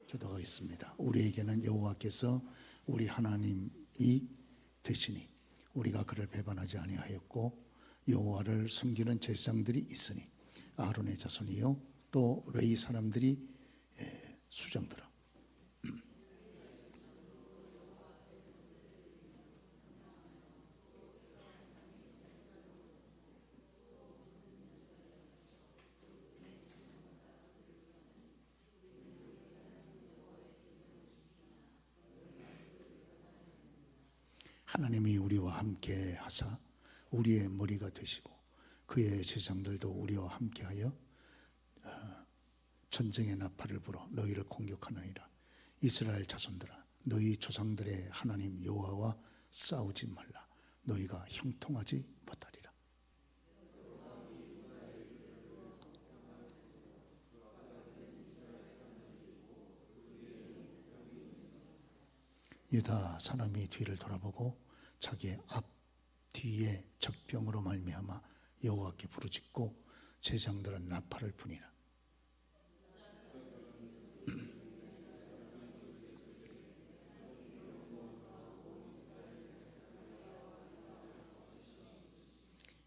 교도하겠습니다. 우리에게는 여호와께서 우리 하나님이 되시니 우리가 그를 배반하지 아니하였고 여호와를 섬기는 제사장들이 있으니 아론의 자손이요 또 레위 사람들이 수장들아. 하나님이 우리와 함께 하사 우리의 머리가 되시고 그의 제사장들도 우리와 함께하여 전쟁의 나팔을 불어 너희를 공격하느니라. 이스라엘 자손들아, 너희 조상들의 하나님 여호와와 싸우지 말라. 너희가 형통하지 못하리라. 유다 사람이 뒤를 돌아보고 자기의 앞 뒤에 적병으로 말미암아 여호와께 부르짖고 제사장들은 나팔을 부니라.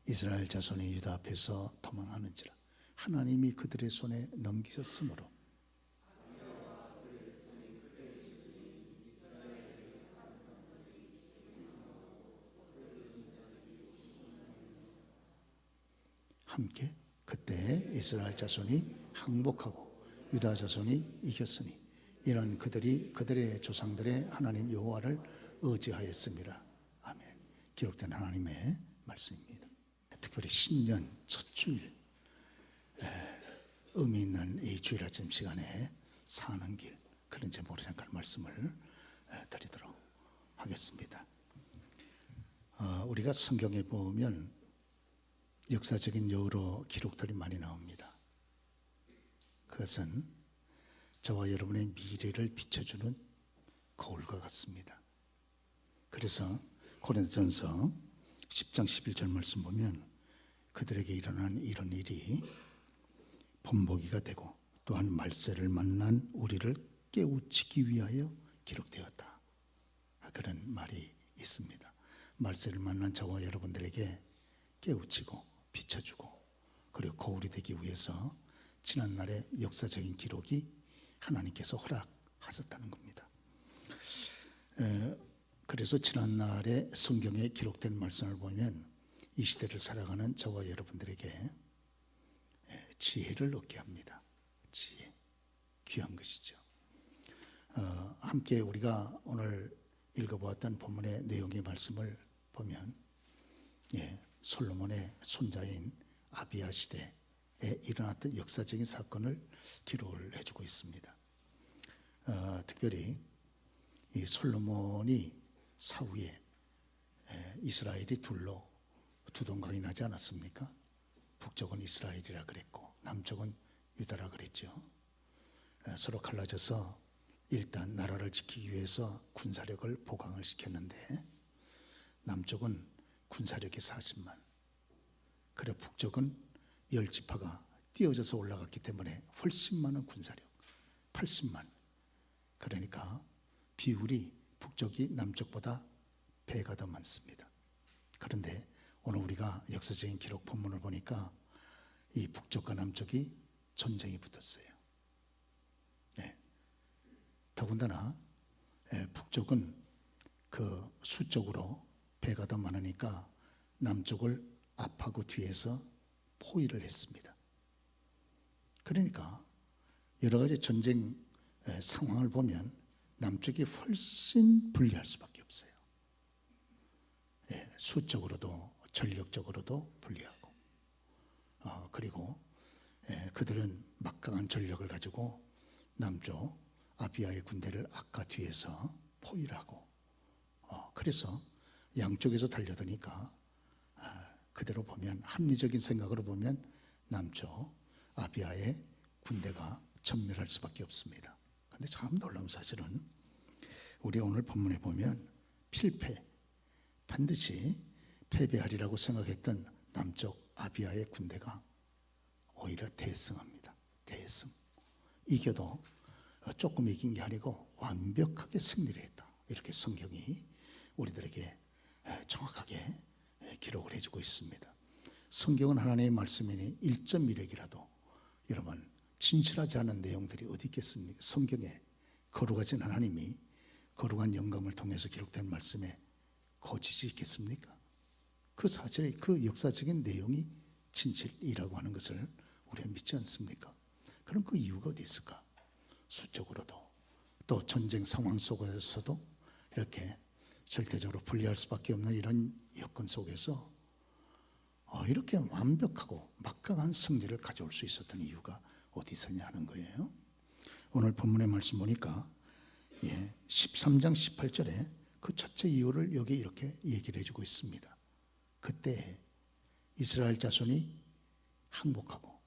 이스라엘 자손이 유다 앞에서 도망하는지라. 하나님이 그들의 손에 넘기셨으므로 함께 그때 이스라엘 자손이 항복하고 유다 자손이 이겼으니 이는 그들이 그들의 조상들의 하나님 여호와를 의지하였습니다. 아멘. 기록된 하나님의 말씀입니다. 특별히 신년 첫 주일 의미 있는 이 주일 아침 시간에 사는 길 그런 제목으로 잠깐 말씀을 드리도록 하겠습니다. 우리가 성경에 보면 역사적인 여러 기록들이 많이 나옵니다. 그것은 저와 여러분의 미래를 비춰주는 거울과 같습니다. 그래서 고린도전서 10장 11절 말씀 보면 그들에게 일어난 이런 일이 본보기가 되고 또한 말세를 만난 우리를 깨우치기 위하여 기록되었다. 그런 말이 있습니다. 말세를 만난 저와 여러분들에게 깨우치고 비춰주고 그리고 거울이 되기 위해서 지난날의 역사적인 기록이 하나님께서 허락하셨다는 겁니다. 그래서 지난날의 성경에 기록된 말씀을 보면 이 시대를 살아가는 저와 여러분들에게 지혜를 얻게 합니다. 지혜, 귀한 것이죠. 함께 우리가 오늘 읽어보았던 본문의 내용의 말씀을 보면 솔로몬의 손자인 아비야 시대에 일어났던 역사적인 사건을 기록을 해주고 있습니다. 특별히 이 솔로몬이 사후에 이스라엘이 둘로 두 동강이 나지 않았습니까? 북쪽은 이스라엘이라 그랬고 남쪽은 유다라 그랬죠. 서로 갈라져서 일단 나라를 지키기 위해서 군사력을 보강을 시켰는데 남쪽은 군사력이 40만, 그리고 북쪽은 10지파가 띄어져서 올라갔기 때문에 훨씬 많은 군사력 80만. 그러니까 비율이 북쪽이 남쪽보다 배가 더 많습니다. 그런데 오늘 우리가 역사적인 기록 본문을 보니까 이 북쪽과 남쪽이 전쟁이 붙었어요. 더군다나 북쪽은 그 수적으로 배가 더 많으니까 남쪽을 앞하고 뒤에서 포위를 했습니다. 그러니까 여러 가지 전쟁 상황을 보면 남쪽이 훨씬 불리할 수밖에 없어요. 수적으로도 전력적으로도 불리하고 그리고 그들은 막강한 전력을 가지고 남쪽 아비야의 군대를 아까 뒤에서 포위를 하고 그래서 양쪽에서 달려드니까 그대로 보면 합리적인 생각으로 보면 남쪽 아비야의 군대가 전멸할 수밖에 없습니다. 그런데 참 놀라운 사실은 우리 오늘 본문에 보면 반드시 패배하리라고 생각했던 남쪽 아비야의 군대가 오히려 대승합니다. 대승. 이겨도 조금 이긴 게 아니고 완벽하게 승리를 했다. 이렇게 성경이 우리들에게 정확하게 기록을 해주고 있습니다. 성경은 하나님의 말씀이니 1.1핵이라도 여러분 진실하지 않은 내용들이 어디 있겠습니까? 성경에 거룩하신 하나님이 거룩한 영감을 통해서 기록된 말씀에 거짓이 있겠습니까? 그 사실, 그 역사적인 내용이 진실이라고 하는 것을 우리가 믿지 않습니까? 그럼 그 이유가 어디 있을까? 수적으로도 또 전쟁 상황 속에서도 이렇게 절대적으로 분리할 수밖에 없는 이런 여건 속에서 이렇게 완벽하고 막강한 승리를 가져올 수 있었던 이유가 어디 있었냐 하는 거예요. 오늘 본문의 말씀 보니까 13장 18절에 그 첫째 이유를 여기 이렇게 얘기를 해주고 있습니다. 그때 이스라엘 자손이 항복하고,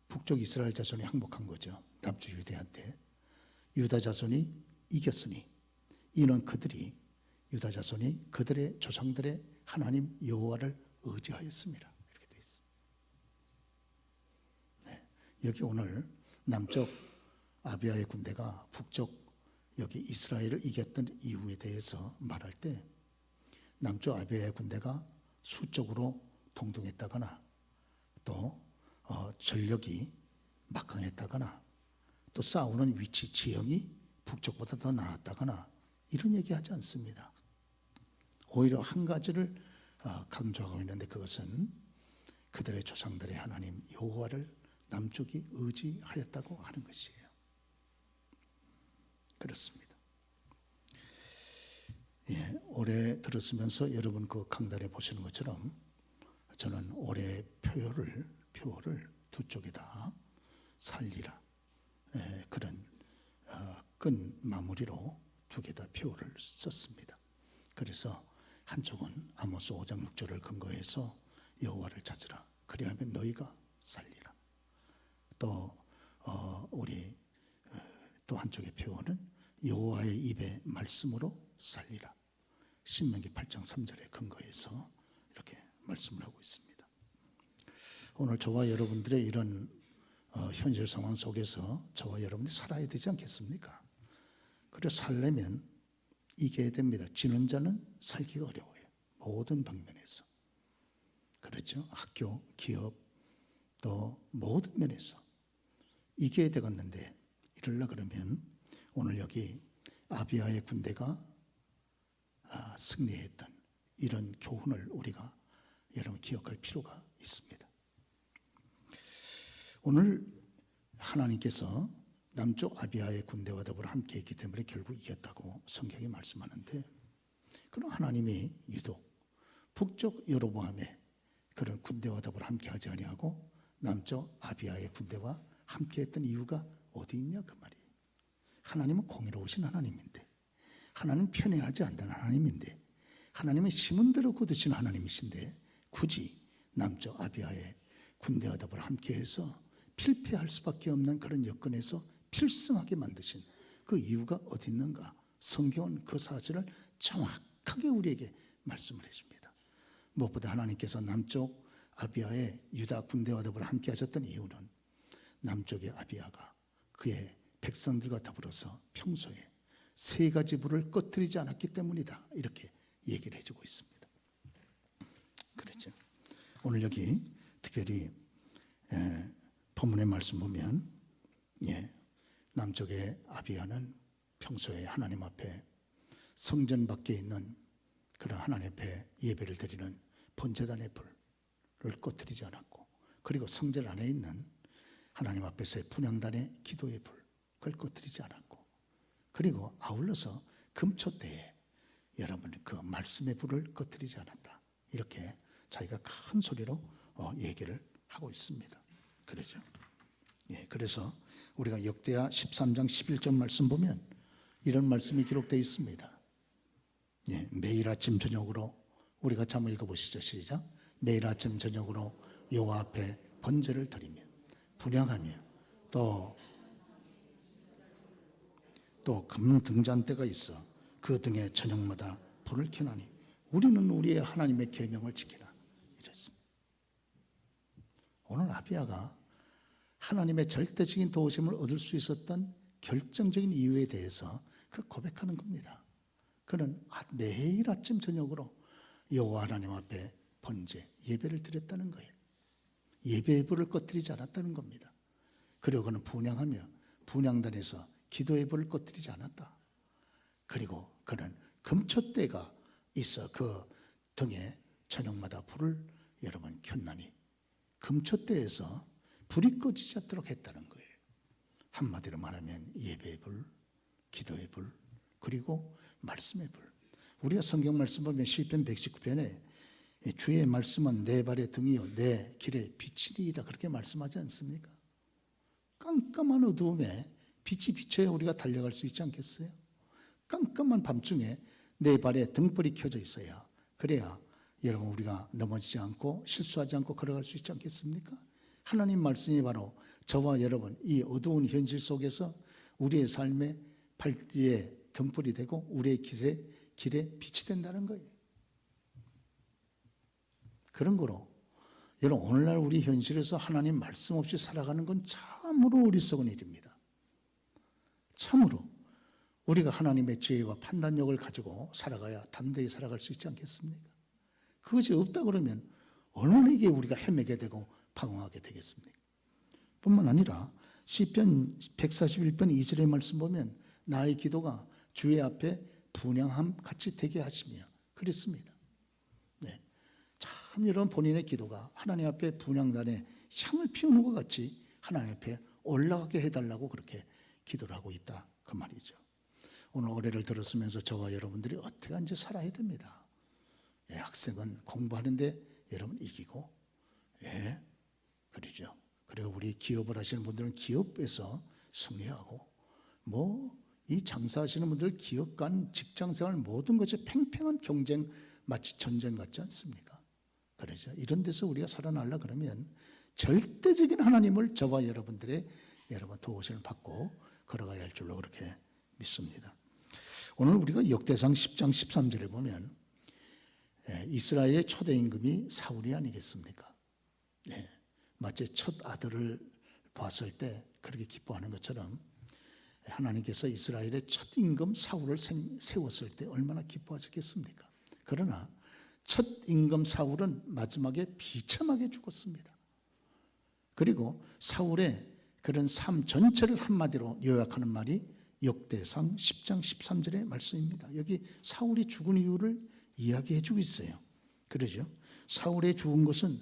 북쪽 이스라엘 자손이 항복한 거죠. 남쪽 유대한테. 유다 자손이 이겼으니 이는 그들이, 유다 자손이 그들의 조상들의 하나님 여호와를 의지하였습니다. 이렇게 되어 있습니다. 여기 오늘 남쪽 아비아의 군대가 북쪽 여기 이스라엘을 이겼던 이유에 대해서 말할 때, 남쪽 아비아의 군대가 수적으로 동등했다거나 또 전력이 막강했다거나 또 싸우는 위치 지형이 북쪽보다 더 나았다거나 이런 얘기하지 않습니다. 오히려 한 가지를 강조하고 있는데, 그것은 그들의 조상들의 하나님 여호와를 남쪽이 의지하였다고 하는 것이에요. 그렇습니다. 올해 들었으면서 여러분 그 강단에 보시는 것처럼 저는 올해 표를 두 쪽에 다 살리라, 그런 끈 마무리로 두 개 다 표를 썼습니다. 그래서 한쪽은 아모스 5장 6절을 근거해서 여호와를 찾으라, 그리하면 너희가 살리라. 또 우리 또 한쪽의 표현은 여호와의 입의 말씀으로 살리라, 신명기 8장 3절에 근거해서 이렇게 말씀을 하고 있습니다. 오늘 저와 여러분들의 이런 현실 상황 속에서 저와 여러분이 살아야 되지 않겠습니까? 그래서 살려면 이겨야 됩니다. 지는 자는 살기가 어려워요. 모든 방면에서. 그렇죠? 학교, 기업, 또 모든 면에서 이겨야 되겠는데, 이러려 그러면 오늘 여기 아비아의 군대가 승리했던 이런 교훈을 우리가 여러분 기억할 필요가 있습니다. 오늘 하나님께서 남쪽 아비아의 군대와 더불어 함께 했기 때문에 결국 이겼다고 성경이 말씀하는데, 그럼 하나님이 유독 북쪽 여로보암의 그런 군대와 더불어 함께 하지 아니하고 남쪽 아비아의 군대와 함께 했던 이유가 어디 있냐 그 말이에요. 하나님은 공의로우신 하나님인데, 하나님은 편애하지 않는 하나님인데, 하나님은 심은 대로 거두시는 하나님이신데 굳이 남쪽 아비아의 군대와 더불어 함께해서 필패할 수밖에 없는 그런 여건에서 필승하게 만드신 그 이유가 어디 있는가? 성경은 그 사실을 정확하게 우리에게 말씀을 해줍니다. 무엇보다 하나님께서 남쪽 아비아의 유다 군대와 더불어 함께 하셨던 이유는 남쪽의 아비아가 그의 백성들과 더불어서 평소에 세 가지 불을 꺼뜨리지 않았기 때문이다, 이렇게 얘기를 해주고 있습니다. 그렇죠? 오늘 여기 특별히 본문의 말씀 보면 남쪽의 아비아는 평소에 하나님 앞에 성전 밖에 있는 그런 하나님 앞에 예배를 드리는 번제단의 불을 꺼뜨리지 않았고, 그리고 성전 안에 있는 하나님 앞에서의 분향단의 기도의 불, 그걸 꺼뜨리지 않았고, 그리고 아울러서 금초대에 여러분 그 말씀의 불을 꺼뜨리지 않았다, 이렇게 자기가 큰 소리로 얘기를 하고 있습니다. 그렇죠? 그래서 우리가 역대하 13장 11절 말씀 보면 이런 말씀이 기록되어 있습니다. 매일 아침 저녁으로, 우리가 한번 읽어보시죠. 시작. 매일 아침 저녁으로 여호와 앞에 번제를 드리며 분향하며 또 금 등잔대가 있어 그 등에 저녁마다 불을 켜나니 우리는 우리의 하나님의 계명을 지키라, 이랬습니다. 오늘 아비아가 하나님의 절대적인 도우심을 얻을 수 있었던 결정적인 이유에 대해서 그 고백하는 겁니다. 그는 매일 아침 저녁으로 여호와 하나님 앞에 번제, 예배를 드렸다는 거예요. 예배의 불을 꺼뜨리지 않았다는 겁니다. 그리고 그는 분향하며 분향단에서 기도의 불을 꺼뜨리지 않았다. 그리고 그는 금초대가 있어 그 등에 저녁마다 불을 여러분 켰나니 금초대에서 불이 꺼지지 않도록 했다는 거예요. 한마디로 말하면 예배의 불, 기도의 불, 그리고 말씀의 불. 우리가 성경 말씀 보면 시편 119편에 주의 말씀은 내 발의 등이요 내 길의 빛이니이다 그렇게 말씀하지 않습니까? 깜깜한 어두움에 빛이 비쳐야 우리가 달려갈 수 있지 않겠어요? 깜깜한 밤중에 내 발에 등불이 켜져 있어야, 그래야 여러분 우리가 넘어지지 않고 실수하지 않고 걸어갈 수 있지 않겠습니까? 하나님 말씀이 바로 저와 여러분 이 어두운 현실 속에서 우리의 삶의 발뒤에 등불이 되고 우리의 길에 빛이 된다는 거예요. 그런 거로 여러분 오늘날 우리 현실에서 하나님 말씀 없이 살아가는 건 참으로 어리석은 일입니다. 참으로 우리가 하나님의 지혜와 판단력을 가지고 살아가야 담대히 살아갈 수 있지 않겠습니까? 그것이 없다 그러면 얼마나 이게 우리가 헤매게 되고 방황하게 되겠습니까? 뿐만 아니라 시편 141편 2절의 말씀 보면 나의 기도가 주의 앞에 분향함 같이 되게 하시며 그랬습니다. 네. 참 여러분 본인의 기도가 하나님 앞에 분향단에 향을 피우는 것 같이 하나님 앞에 올라가게 해달라고 그렇게 기도를 하고 있다 그 말이죠. 오늘 올해를 들었으면서 저와 여러분들이 어떻게 이제 살아야 됩니다. 예, 학생은 공부하는데 여러분 이기고, 예, 그러죠. 그리고 우리 기업을 하시는 분들은 기업에서 승리하고, 이 장사하시는 분들 기업 간 직장생활 모든 것이 팽팽한 경쟁 마치 전쟁 같지 않습니까? 그러죠. 이런 데서 우리가 살아나려 그러면 절대적인 하나님을 저와 여러분들의 여러분 도우심을 받고 걸어가야 할 줄로 그렇게 믿습니다. 오늘 우리가 역대상 10장 13절에 보면 이스라엘의 초대 임금이 사울이 아니겠습니까? 네. 마치 첫 아들을 봤을 때 그렇게 기뻐하는 것처럼 하나님께서 이스라엘의 첫 임금 사울을 세웠을 때 얼마나 기뻐하셨겠습니까? 그러나 첫 임금 사울은 마지막에 비참하게 죽었습니다. 그리고 사울의 그런 삶 전체를 한마디로 요약하는 말이 역대상 10장 13절의 말씀입니다. 여기 사울이 죽은 이유를 이야기해 주고 있어요. 그러죠. 사울의 죽은 것은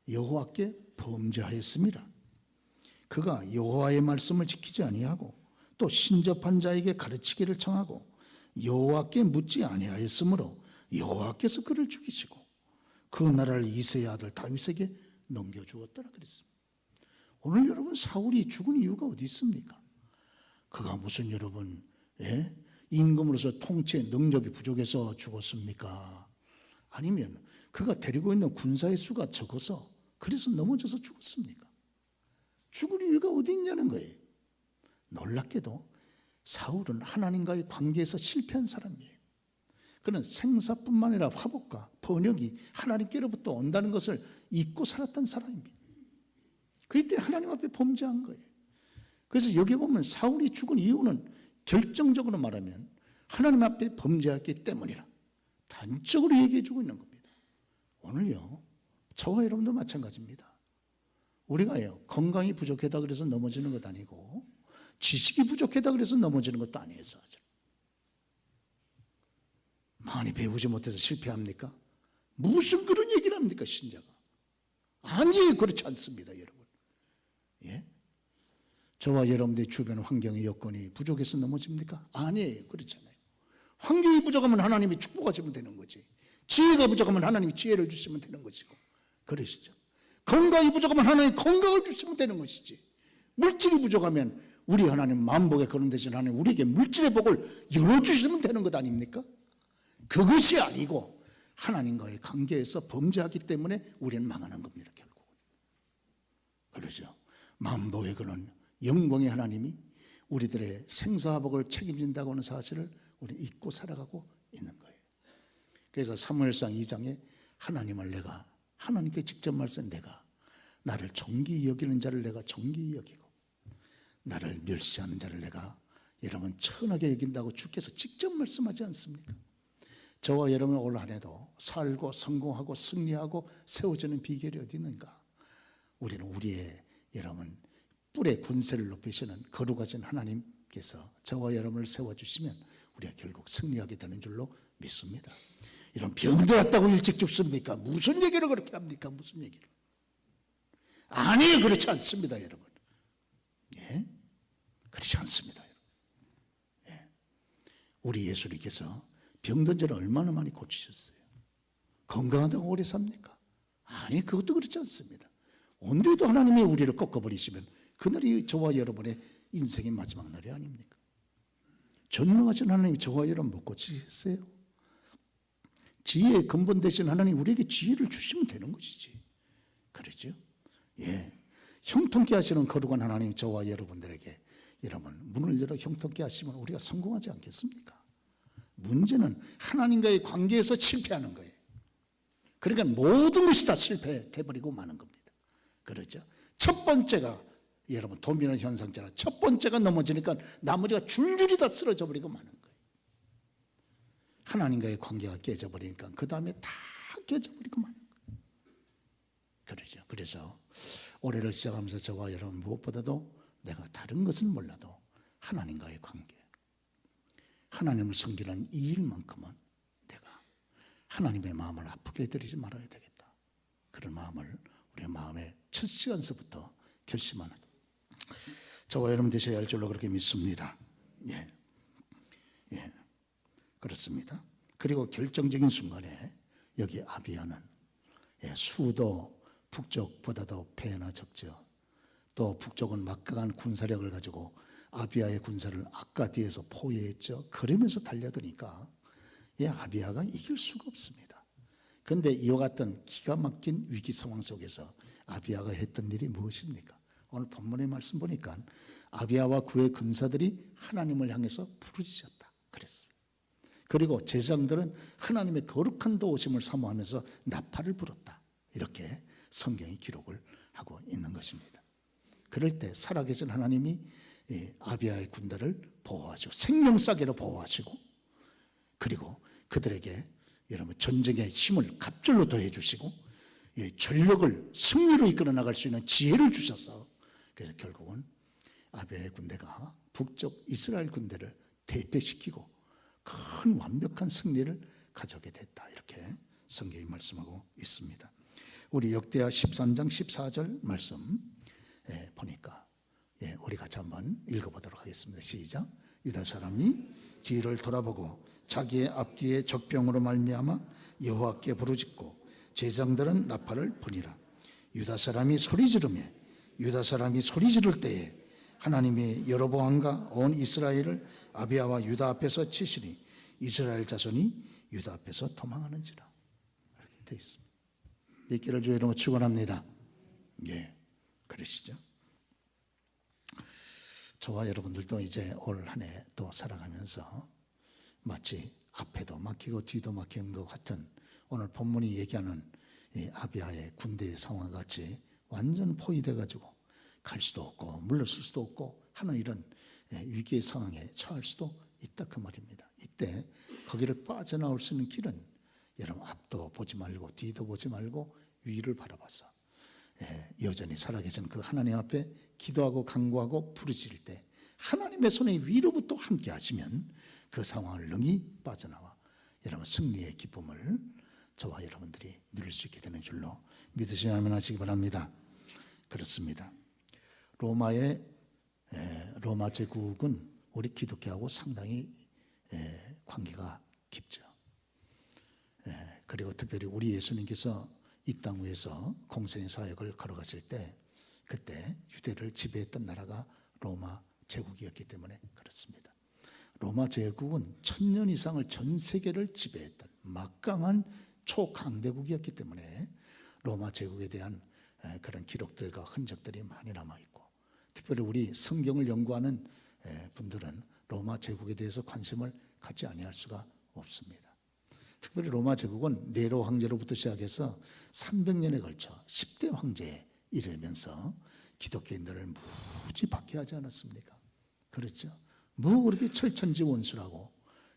여호와께 범죄하였습니다. 그가 여호와의 말씀을 지키지 아니하고 또 신접한 자에게 가르치기를 청하고 여호와께 묻지 아니하였으므로 여호와께서 그를 죽이시고 그 나라를 이새의 아들 다윗에게 넘겨주었더라 그랬습니다. 오늘 여러분 사울이 죽은 이유가 어디 있습니까? 그가 무슨 여러분 임금으로서 통치의 능력이 부족해서 죽었습니까? 아니면 그가 데리고 있는 군사의 수가 적어서 그래서 넘어져서 죽었습니까? 죽을 이유가 어디 있냐는 거예요. 놀랍게도 사울은 하나님과의 관계에서 실패한 사람이에요. 그는 생사뿐만 아니라 화복과 번역이 하나님께로부터 온다는 것을 잊고 살았던 사람입니다. 그때 하나님 앞에 범죄한 거예요. 그래서 여기 보면 사울이 죽은 이유는 결정적으로 말하면 하나님 앞에 범죄했기 때문이라 단적으로 얘기해 주고 있는 겁니다. 오늘요 저와 여러분도 마찬가지입니다. 우리가요 건강이 부족하다 그래서 넘어지는 것 아니고 지식이 부족하다 그래서 넘어지는 것도 아니에요. 사실 많이 배우지 못해서 실패합니까? 무슨 그런 얘기를 합니까 신자가? 아니에요. 그렇지 않습니다 여러분. 예? 저와 여러분들의 주변 환경의 여건이 부족해서 넘어집니까? 아니에요. 그렇잖아요. 환경이 부족하면 하나님이 축복하시면 되는 거지. 지혜가 부족하면 하나님이 지혜를 주시면 되는 것이고 그러시죠. 건강이 부족하면 하나님이 건강을 주시면 되는 것이지. 물질이 부족하면 우리 하나님 만복에 거론되신 하나님 우리에게 물질의 복을 열어주시면 되는 것 아닙니까? 그것이 아니고 하나님과의 관계에서 범죄하기 때문에 우리는 망하는 겁니다. 결국은. 그러죠. 만복에 거는 영광의 하나님이 우리들의 생사복을 책임진다고 하는 사실을 우리는 잊고 살아가고 있는 거예요. 그래서 사무엘상 2장에 하나님을 내가 하나님께 직접 말씀 내가 나를 존귀히 여기는 자를 내가 존귀히 여기고 나를 멸시하는 자를 내가 여러분 천하게 여긴다고 주께서 직접 말씀하지 않습니까? 저와 여러분 올 한 해도 살고 성공하고 승리하고 세워지는 비결이 어디 있는가? 우리는 우리의 여러분 뿔의 권세를 높이시는 거룩하신 하나님께서 저와 여러분을 세워주시면 우리가 결국 승리하게 되는 줄로 믿습니다. 이런 병 들었다고 일찍 죽습니까? 무슨 얘기를 그렇게 합니까? 무슨 얘기를? 아니, 그렇지 않습니다, 여러분. 예? 그렇지 않습니다, 여러분. 예. 우리 예수님께서 병든 자를 얼마나 많이 고치셨어요? 건강하다고 오래 삽니까? 아니, 그것도 그렇지 않습니다. 오늘도 하나님이 우리를 꺾어버리시면 그날이 저와 여러분의 인생의 마지막 날이 아닙니까? 전능하신 하나님이 저와 여러분 못 고치셨어요? 지혜의 근본 되신 하나님 우리에게 지혜를 주시면 되는 것이지. 그렇죠? 예. 형통케 하시는 거룩한 하나님 저와 여러분들에게 여러분 문을 열어 형통케 하시면 우리가 성공하지 않겠습니까? 문제는 하나님과의 관계에서 실패하는 거예요. 그러니까 모든 것이 다 실패해버리고 마는 겁니다. 그렇죠? 첫 번째가 여러분 도미노 현상처럼 첫 번째가 넘어지니까 나머지가 줄줄이 다 쓰러져 버리고 마는 거예요. 하나님과의 관계가 깨져버리니까 그 다음에 다 깨져버리고 마는 거예요. 그렇죠? 그래서 올해를 시작하면서 저와 여러분 무엇보다도 내가 다른 것은 몰라도 하나님과의 관계, 하나님을 섬기는 이 일만큼은 내가 하나님의 마음을 아프게 해드리지 말아야 되겠다. 그런 마음을 우리의 마음의 첫 시간서부터 결심하는 저와 여러분 되셔야 할 줄로 그렇게 믿습니다. 예, 예, 그렇습니다. 그리고 결정적인 순간에 여기 아비야는 수도 북쪽보다도 배나 적죠. 또 북쪽은 막강한 군사력을 가지고 아비야의 군사를 아까 뒤에서 포위했죠. 그러면서 달려드니까 아비야가 이길 수가 없습니다. 그런데 이와 같은 기가 막힌 위기 상황 속에서 아비야가 했던 일이 무엇입니까? 오늘 본문의 말씀 보니까 아비야와 그의 군사들이 하나님을 향해서 부르짖었다 그랬어요. 그리고 제사장들은 하나님의 거룩한 도우심을 사모하면서 나팔을 불었다. 이렇게 성경이 기록을 하고 있는 것입니다. 그럴 때 살아계신 하나님이 아비야의 군대를 보호하시고 생명싸개로 보호하시고 그리고 그들에게 여러분 전쟁의 힘을 갑절로 더해 주시고 전력을 승리로 이끌어 나갈 수 있는 지혜를 주셔서 그래서 결국은 아비야의 군대가 북쪽 이스라엘 군대를 대패시키고 큰 완벽한 승리를 가져오게 됐다. 이렇게 성경이 말씀하고 있습니다. 우리 역대하 13장 14절 말씀 보니까 우리 같이 한번 읽어보도록 하겠습니다. 시작. 유다 사람이 뒤를 돌아보고 자기의 앞뒤에 적병으로 말미암아 여호와께 부르짖고 제사장들은 나팔을 부니라. 유다 사람이 소리 지를 때에 하나님이 여로보암과 온 이스라엘을 아비야와 유다 앞에서 치시니 이스라엘 자손이 유다 앞에서 도망하는지라. 이렇게 되어 있습니다. 믿기를 주의 이름으로 축원합니다. 예, 그러시죠. 저와 여러분들도 이제 올 한 해 또 살아가면서 마치 앞에도 막히고 뒤도 막힌 것 같은 오늘 본문이 얘기하는 이 아비야의 군대의 상황과 같이 완전 포위돼 가지고 갈 수도 없고 물러설 수도 없고 하는 이런 위기의 상황에 처할 수도 있다 그 말입니다. 이때 거기를 빠져나올 수 있는 길은 여러분 앞도 보지 말고 뒤도 보지 말고 위를 바라봐서 여전히 살아계신 그 하나님 앞에 기도하고 간구하고 부르짖을 때 하나님의 손에 위로부터 함께 하시면 그 상황을 능히 빠져나와 여러분 승리의 기쁨을 저와 여러분들이 누릴 수 있게 되는 줄로 믿으시면 하시기 바랍니다. 그렇습니다. 로마 제국은 우리 기독교하고 상당히 관계가 깊죠. 그리고 특별히 우리 예수님께서 이 땅 위에서 공생의 사역을 걸어가실 때 그때 유대를 지배했던 나라가 로마 제국이었기 때문에 그렇습니다. 로마 제국은 1000년 이상을 전 세계를 지배했던 막강한 초강대국이었기 때문에 로마 제국에 대한 그런 기록들과 흔적들이 많이 남아있고 특별히 우리 성경을 연구하는 분들은 로마 제국에 대해서 관심을 갖지 아니할 수가 없습니다. 특별히 로마 제국은 네로 황제로부터 시작해서 300년에 걸쳐 10대 황제의 이러면서 기독교인들을 무지 박해하지 않았습니까? 그렇죠? 뭐 그렇게 철천지 원수라고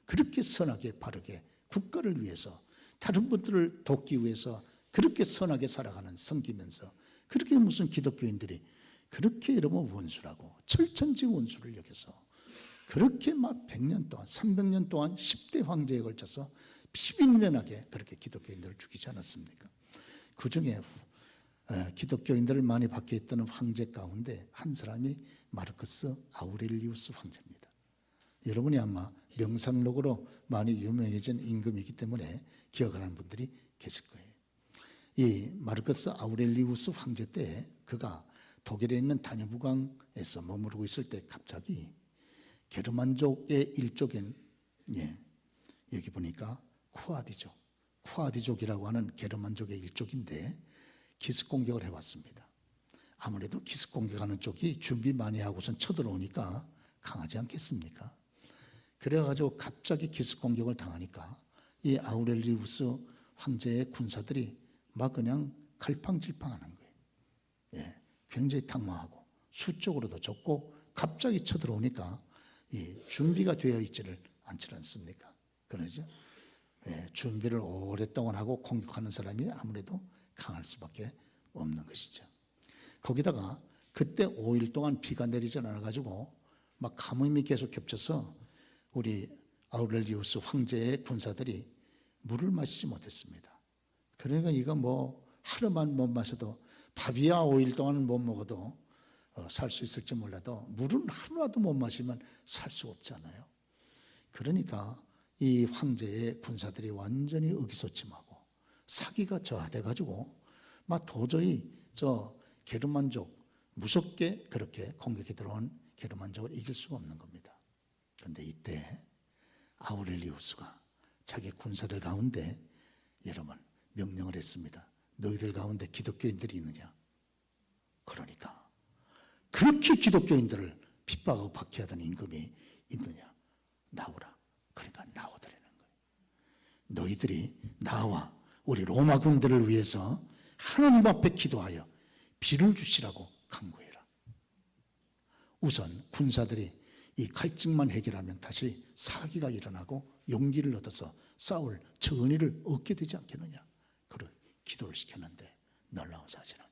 그렇게 선하게 바르게 국가를 위해서 다른 분들을 돕기 위해서 그렇게 선하게 살아가는 섬기면서 그렇게 무슨 기독교인들이 그렇게 여러분 원수라고 철천지 원수를 여겨서 그렇게 막 100년 동안 300년 동안 10대 황제에 걸쳐서 비빈내나게 그렇게 기독교인들을 죽이지 않았습니까? 그 중에 기독교인들을 많이 박해했던 황제 가운데 한 사람이 마르크스 아우렐리우스 황제입니다. 여러분이 아마 명상록으로 많이 유명해진 임금이기 때문에 기억하는 분들이 계실 거예요. 이 마르크스 아우렐리우스 황제 때 그가 독일에 있는 다뉴브강에서 머무르고 있을 때 갑자기 게르만족의 일족인 여기 보니까 쿠아디족이라고 하는 게르만족의 일족인데 기습 공격을 해왔습니다. 아무래도 기습 공격하는 쪽이 준비 많이 하고선 쳐들어오니까 강하지 않겠습니까? 그래가지고 갑자기 기습 공격을 당하니까 이 아우렐리우스 황제의 군사들이 막 그냥 갈팡질팡하는 거예요. 굉장히 당황하고 수적으로도 적고 갑자기 쳐들어오니까 준비가 되어 있지를 않지 않습니까? 그러죠? 준비를 오랫동안 하고 공격하는 사람이 아무래도 강할 수밖에 없는 것이죠. 거기다가 그때 5일 동안 비가 내리지 않아가지고 막 가뭄이 계속 겹쳐서 우리 아우렐리우스 황제의 군사들이 물을 마시지 못했습니다. 그러니까 이거 뭐 하루만 못 마셔도 밥이야 5일 동안 못 먹어도 살 수 있을지 몰라도 물은 하루라도 못 마시면 살 수 없잖아요. 그러니까 이 황제의 군사들이 완전히 의기소침하고 사기가 저하돼가지고 막 도저히 저 게르만족 무섭게 그렇게 공격해 들어온 게르만족을 이길 수가 없는 겁니다. 그런데 이때 아우렐리우스가 자기 군사들 가운데 여러분 명령을 했습니다. 너희들 가운데 기독교인들이 있느냐? 그러니까 그렇게 기독교인들을 핍박하고 박해하던 임금이 있느냐? 나오라. 그러니까 나오더라는 거예요. 너희들이 나와 우리 로마 군대를 위해서 하나님 앞에 기도하여 비를 주시라고 간구해라. 우선 군사들이 이 갈증만 해결하면 다시 사기가 일어나고 용기를 얻어서 싸울 전의를 얻게 되지 않겠느냐. 그걸 기도를 시켰는데 놀라운 사실은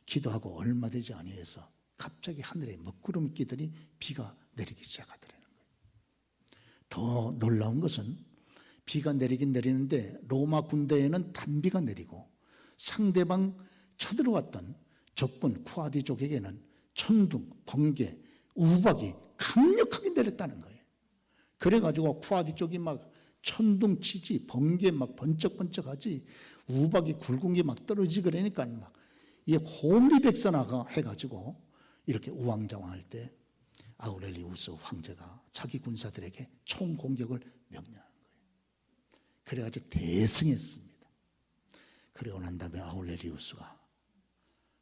기도하고 얼마 되지 아니해서 갑자기 하늘에 먹구름이 끼더니 비가 내리기 시작하더라는 거예요. 더 놀라운 것은 비가 내리긴 내리는데 로마 군대에는 단비가 내리고 상대방 쳐들어왔던 적군 쿠아디족에게는 천둥, 번개, 우박이 강력하게 내렸다는 거예요. 그래가지고 쿠아디족이 막 천둥 치지, 번개 막 번쩍번쩍하지, 우박이 굵은 게 막 떨어지고 그러니까 막 이 혼비백산화가 해가지고 이렇게 우왕좌왕할 때 아우렐리우스 황제가 자기 군사들에게 총공격을 명령한 거예요. 그래가지고 대승했습니다. 그러고 난 다음에 아우렐리우스가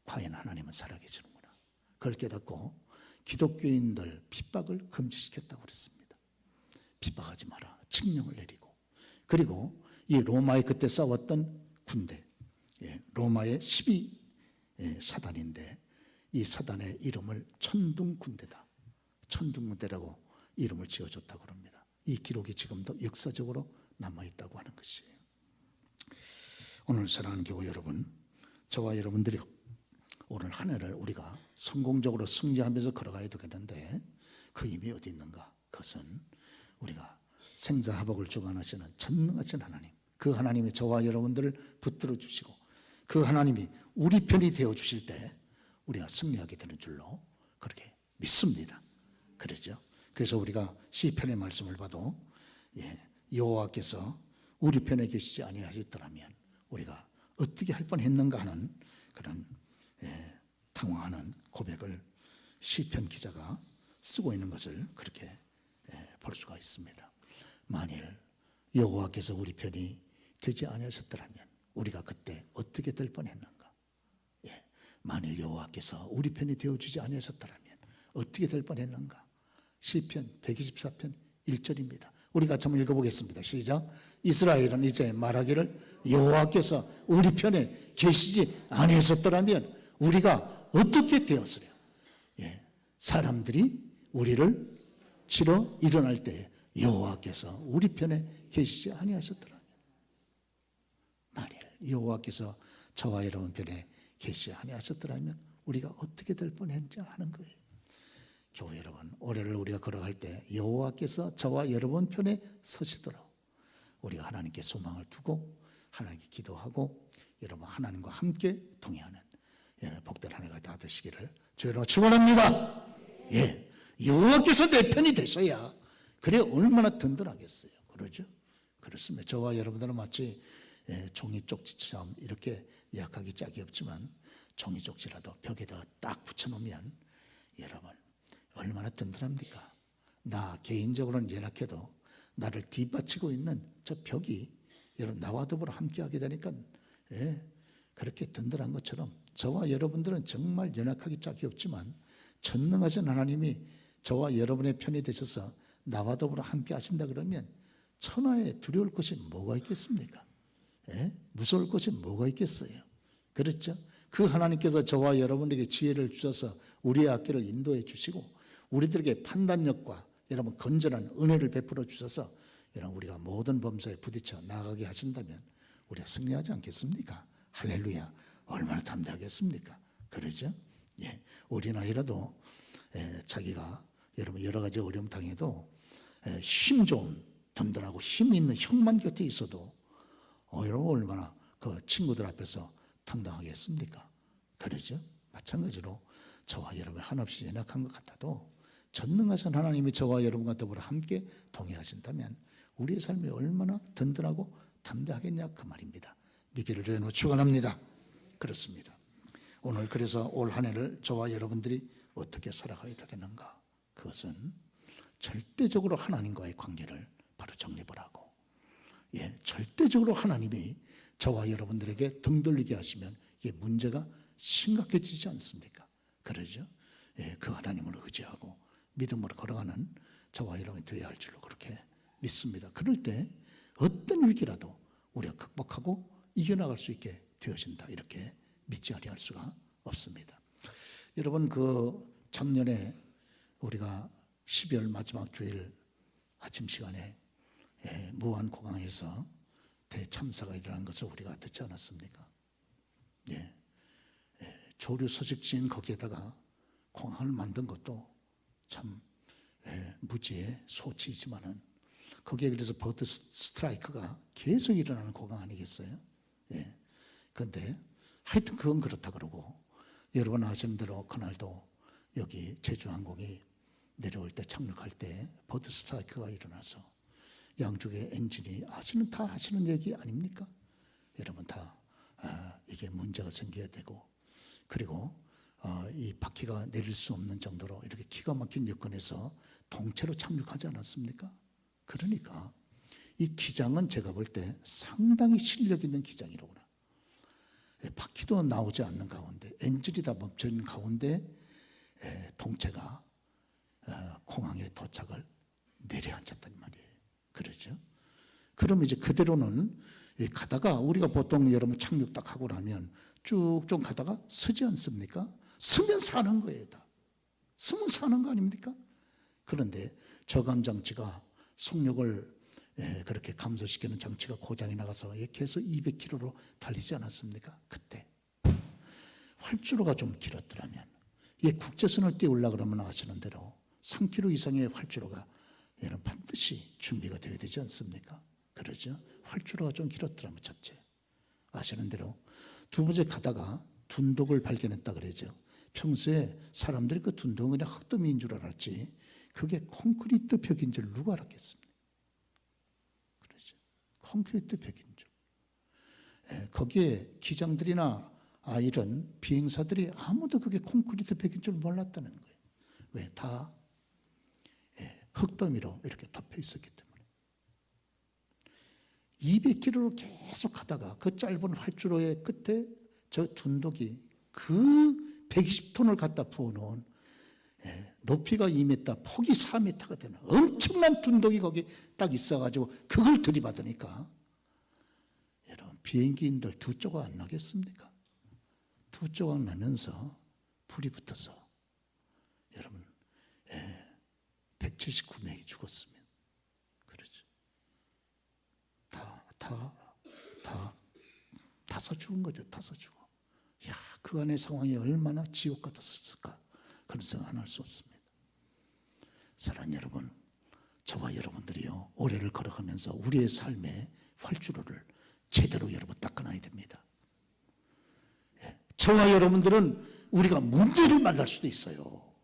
과연 하나님은 살아계시는구나. 그걸 깨닫고 기독교인들 핍박을 금지시켰다고 그랬습니다. 핍박하지 마라. 칙령을 내리고. 그리고 이 로마에 그때 싸웠던 군대, 로마의 12사단인데 이 사단의 이름을 천둥군대다. 천둥군대라고 이름을 지어줬다고 합니다. 이 기록이 지금도 역사적으로 남아있다고 하는 것이에요. 오늘 사랑하는 교우 여러분, 저와 여러분들이 오늘 한 해를 우리가 성공적으로 승리하면서 걸어가야 되겠는데 그 힘이 어디 있는가? 그것은 우리가 생사화복을 주관하시는 전능하신 하나님, 그 하나님이 저와 여러분들을 붙들어 주시고 그 하나님이 우리 편이 되어 주실 때 우리가 승리하게 되는 줄로 그렇게 믿습니다. 그러죠. 그래서 우리가 시편의 말씀을 봐도 여호와께서 우리 편에 계시지 아니하셨더라면 우리가 어떻게 할 뻔했는가 하는 그런 당황하는 고백을 시편 기자가 쓰고 있는 것을 그렇게 볼 수가 있습니다. 만일 여호와께서 우리 편이 되지 아니하셨더라면 우리가 그때 어떻게 될 뻔했는가? 만일 여호와께서 우리 편이 되어주지 아니하셨더라면 어떻게 될 뻔했는가? 시편 124편 1절입니다. 우리 같이 한번 읽어보겠습니다. 시작. 이스라엘은 이제 말하기를 여호와께서 우리 편에 계시지 아니하셨더라면 우리가 어떻게 되었으랴? 예, 사람들이 우리를 치러 일어날 때 여호와께서 우리 편에 계시지 아니하셨더라면, 만일 여호와께서 저와 여러분 편에 계시지 아니하셨더라면 우리가 어떻게 될 뻔했는지 아는 거예요. 교회 여러분, 올해를 우리가 걸어갈 때 여호와께서 저와 여러분 편에 서시도록 우리가 하나님께 소망을 두고 하나님께 기도하고 여러분 하나님과 함께 동행하는 복된 한 해가 다 되시기를 주여로 축원합니다. 예, 여호와께서 내 편이 되셔야 그래 얼마나 든든하겠어요. 그러죠? 그렇습니다. 저와 여러분들은 마치 종이 쪽지처럼 이렇게 약하기 짝이 없지만 종이 쪽지라도 벽에다가 딱 붙여놓으면 여러분 얼마나 든든합니까? 나 개인적으로는 연약해도 나를 뒷받치고 있는 저 벽이 여러분 나와 더불어 함께하게 되니까 그렇게 든든한 것처럼 저와 여러분들은 정말 연약하기 짝이 없지만 전능하신 하나님이 저와 여러분의 편이 되셔서 나와 더불어 함께 하신다 그러면 천하에 두려울 것이 뭐가 있겠습니까? 무서울 것이 뭐가 있겠어요? 그렇죠? 그 하나님께서 저와 여러분에게 지혜를 주셔서 우리의 앞길을 인도해 주시고 우리들에게 판단력과 여러분 건전한 은혜를 베풀어 주셔서 여러분 우리가 모든 범사에 부딪혀 나가게 하신다면 우리가 승리하지 않겠습니까? 할렐루야. 얼마나 담대하겠습니까? 그러죠? 예, 어린아이라도 자기가 여러분 여러 가지 어려움 당해도 힘 좋은 든든하고 힘 있는 형만 곁에 있어도 여러분 얼마나 그 친구들 앞에서 당당하겠습니까? 그러죠? 마찬가지로 저와 여러분 한없이 연약한 것 같아도 전능하신 하나님이 저와 여러분과 더불어 함께 동행하신다면 우리의 삶이 얼마나 든든하고 담대하겠냐 그 말입니다. 믿기를 주여 축원합니다. 그렇습니다. 오늘 그래서 올 한 해를 저와 여러분들이 어떻게 살아가야 되겠는가? 그것은 절대적으로 하나님과의 관계를 바로 정립을 하고 절대적으로 하나님이 저와 여러분들에게 등 돌리게 하시면 이게 문제가 심각해지지 않습니까? 그러죠? 그 하나님을 의지하고 믿음으로 걸어가는 저와 여러분이 되어야 할 줄로 그렇게 믿습니다. 그럴 때 어떤 위기라도 우리가 극복하고 이겨나갈 수 있게 되어진다 이렇게 믿지 아니할 수가 없습니다. 여러분 그 작년에 우리가 12월 마지막 주일 아침 시간에 무안공항에서 대참사가 일어난 것을 우리가 듣지 않았습니까? 조류 소식지인 거기에다가 공항을 만든 것도 참 무지의 소치이지만은 거기에 그래서 버드 스트라이크가 계속 일어나는 공항 아니겠어요? 그런데 하여튼 그건 그렇다 그러고 여러분 아시는 대로 그날도 여기 제주항공이 내려올 때 착륙할 때 버드 스트라이크가 일어나서 양쪽의 엔진이 다 아시는 얘기 아닙니까? 여러분 다 이게 문제가 생겨야 되고 그리고 이 바퀴가 내릴 수 없는 정도로 이렇게 기가 막힌 여건에서 통째로 착륙하지 않았습니까? 그러니까 이 기장은 제가 볼 때 상당히 실력 있는 기장이로구나. 바퀴도 나오지 않는 가운데 엔진이 다 멈춰있는 가운데 통째가 공항에 도착을 내려앉았단 말이에요. 그러죠? 그럼 이제 그대로는 가다가 우리가 보통 여러분 착륙 딱 하고 나면 쭉쭉 가다가 서지 않습니까? 서면 사는 거예요. 다 서면 사는 거 아닙니까? 그런데 저감장치가 속력을 그렇게 감소시키는 장치가 고장이 나가서 계속 200km로 달리지 않았습니까? 그때 활주로가 좀 길었더라면 국제선을 띄우려고 그러면 아시는 대로 3km 이상의 활주로가 얘는 반드시 준비가 되어야 되지 않습니까? 그러죠? 활주로가 좀 길었더라면 첫째. 아시는 대로 두 번째 가다가 둔독을 발견했다 그러죠. 평소에 사람들이 그 둔독은 그냥 흙더미인 줄 알았지 그게 콘크리트 벽인 줄 누가 알았겠습니까? 그러죠. 콘크리트 벽인 줄. 거기에 기장들이나 이런 비행사들이 아무도 그게 콘크리트 벽인 줄 몰랐다는 거예요. 왜? 다 흙더미로 이렇게 덮여 있었기 때문에 200km로 계속 가다가 그 짧은 활주로의 끝에 저 둔독이 그 120톤을 갖다 부어놓은 높이가 2m, 폭이 4m가 되는 엄청난 둔독이 거기 딱 있어가지고 그걸 들이받으니까 여러분 비행기인들 두 조각 안 나겠습니까? 두 조각 나면서 불이 붙어서 여러분 179명이 죽었습니다. 그렇죠. 다서 죽은 거죠. 다서 죽어. 야, 그 안의 상황이 얼마나 지옥 같았을까. 그런 생각 안 할 수 없습니다. 사랑하는 여러분, 저와 여러분들이요, 올해를 걸어가면서 우리의 삶의 활주로를 제대로 여러분 닦아놔야 됩니다. 저와 여러분들은 우리가 문제를 만날 수도 있어요.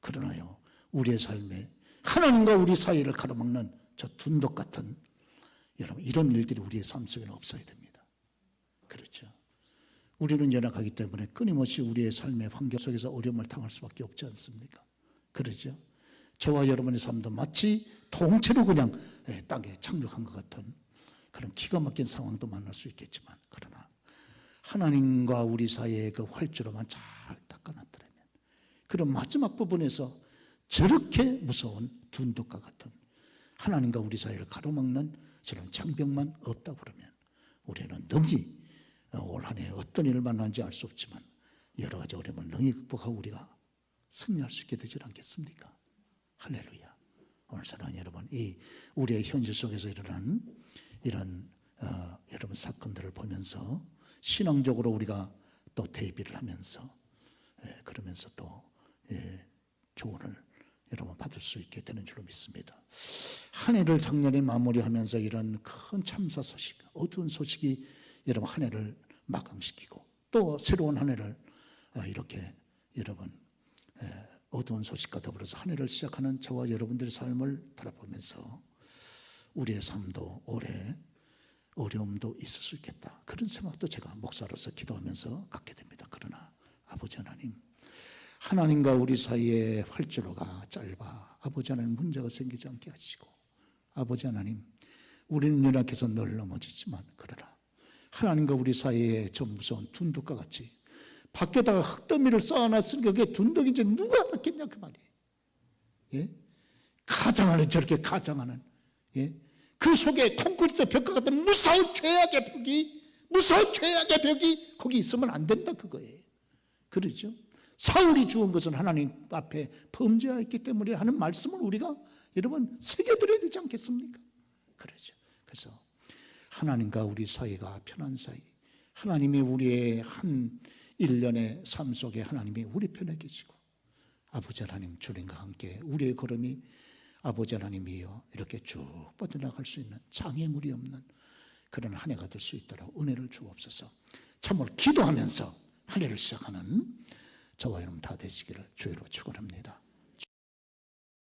그러나요, 우리의 삶에 하나님과 우리 사이를 가로막는 저 둔덕 같은 여러분, 이런 일들이 우리의 삶 속에는 없어야 됩니다. 그렇죠. 우리는 연약하기 때문에 끊임없이 우리의 삶의 환경 속에서 어려움을 당할 수밖에 없지 않습니까? 그렇죠. 저와 여러분의 삶도 마치 통째로 그냥 땅에 착륙한 것 같은 그런 기가 막힌 상황도 만날 수 있겠지만, 그러나 하나님과 우리 사이의 그 활주로만 잘 닦아놨더라면 그런 마지막 부분에서 저렇게 무서운 둔덕과 같은 하나님과 우리 사이를 가로막는 저런 장벽만 없다고 그러면 우리는 능히 올 한 해 어떤 일을 만나는지 알 수 없지만 여러 가지 어려움을 능히 극복하고 우리가 승리할 수 있게 되지 않겠습니까? 할렐루야. 오늘 사랑하는 여러분, 이 우리의 현실 속에서 일어난 이런 여러분 사건들을 보면서 신앙적으로 우리가 또 대비를 하면서 그러면서 또 교훈을 여러분 받을 수 있게 되는 줄로 믿습니다. 한 해를 작년에 마무리하면서 이런 큰 참사 소식, 어두운 소식이 여러분 한 해를 마감시키고 또 새로운 한 해를 이렇게 여러분 어두운 소식과 더불어서 한 해를 시작하는 저와 여러분들의 삶을 돌아보면서 우리의 삶도 올해 어려움도 있을 수 있겠다, 그런 생각도 제가 목사로서 기도하면서 갖게 됩니다. 그러나 아버지 하나님, 하나님과 우리 사이의 활주로가 짧아 아버지 하나님 문제가 생기지 않게 하시고, 아버지 하나님, 우리는 연약해서 늘 넘어지지만 그러나 하나님과 우리 사이에 저 무서운 둔덕과 같이 밖에다가 흙더미를 쌓아놨으니까 그게 둔덕인지 누가 알았겠냐 그 말이에요. 예? 가장하는, 저렇게 가장하는, 그 속에 콘크리트 벽과 같은 무서운 죄악의 벽이 거기 있으면 안 된다 그거예요. 그러죠. 사울이 죽은 것은 하나님 앞에 범죄했기 때문에 하는 말씀을 우리가 여러분 새겨드려야 되지 않겠습니까? 그러죠. 그래서 하나님과 우리 사이가 편한 사이, 하나님이 우리의 한 일련의 삶 속에 하나님이 우리 편에 계시고, 아버지 하나님 주님과 함께 우리의 걸음이 아버지 하나님이여 이렇게 쭉 뻗어나갈 수 있는 장애물이 없는 그런 한 해가 될 수 있도록 은혜를 주옵소서. 참으로 기도하면서 한 해를 시작하는 저와 여러분 다 되시기를 주의로 축원합니다.